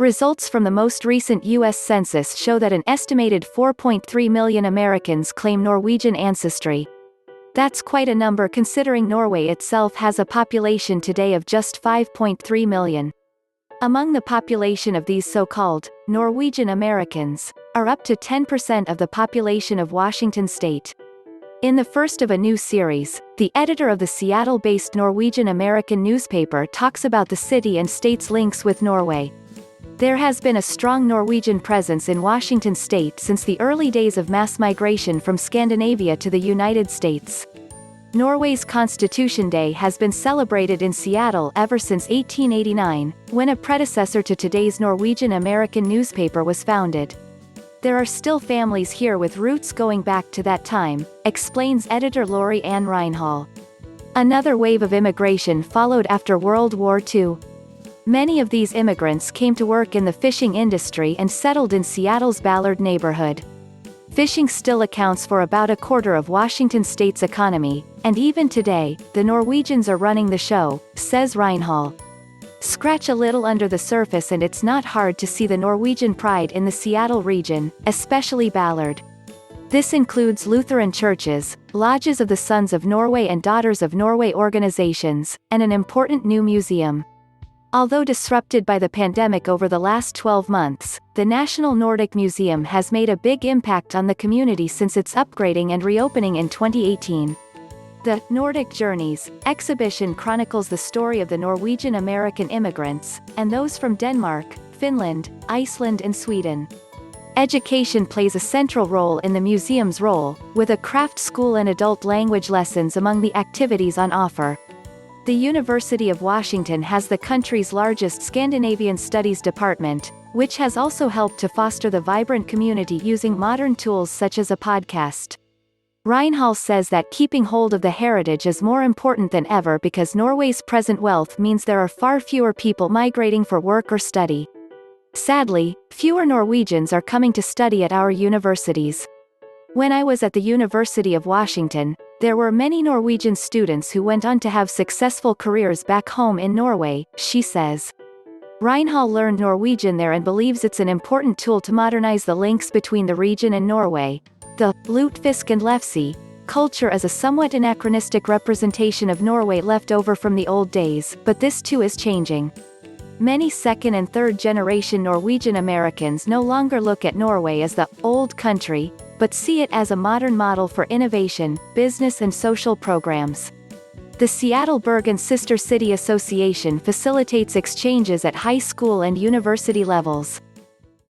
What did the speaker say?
Results from the most recent U.S. Census show that an estimated 4.3 million Americans claim Norwegian ancestry. That's quite a number considering Norway itself has a population today of just 5.3 million. Among the population of these so-called Norwegian Americans, are up to 10% of the population of Washington state. In the first of a new series, the editor of the Seattle-based Norwegian American newspaper talks about the city and state's links with Norway. There has been a strong Norwegian presence in Washington state since the early days of mass migration from Scandinavia to the United States. Norway's Constitution Day has been celebrated in Seattle ever since 1889, when a predecessor to today's Norwegian American newspaper was founded. There are still families here with roots going back to that time, explains editor Lori Ann Reinhall. Another wave of immigration followed after World War II. Many of these immigrants came to work in the fishing industry and settled in Seattle's Ballard neighborhood. Fishing still accounts for about a quarter of Washington state's economy, and even today, the Norwegians are running the show, says Reinhall. Scratch a little under the surface and it's not hard to see the Norwegian pride in the Seattle region, especially Ballard. This includes Lutheran churches, lodges of the Sons of Norway and Daughters of Norway organizations, and an important new museum. Although disrupted by the pandemic over the last 12 months, the National Nordic Museum has made a big impact on the community since its upgrading and reopening in 2018. The Nordic Journeys exhibition chronicles the story of the Norwegian American immigrants, and those from Denmark, Finland, Iceland and Sweden. Education plays a central role in the museum's role, with a craft school and adult language lessons among the activities on offer. The University of Washington has the country's largest Scandinavian studies department, which has also helped to foster the vibrant community using modern tools such as a podcast. Reinhall says that keeping hold of the heritage is more important than ever because Norway's present wealth means there are far fewer people migrating for work or study. Sadly, fewer Norwegians are coming to study at our universities. When I was at the University of Washington, there were many Norwegian students who went on to have successful careers back home in Norway, she says. Reinhall learned Norwegian there and believes it's an important tool to modernize the links between the region and Norway. The lutefisk and lefse culture is a somewhat anachronistic representation of Norway left over from the old days, but this too is changing. Many second and third generation Norwegian Americans no longer look at Norway as the old country, but see it as a modern model for innovation, business and social programs. The Seattle-Bergen Sister City Association facilitates exchanges at high school and university levels.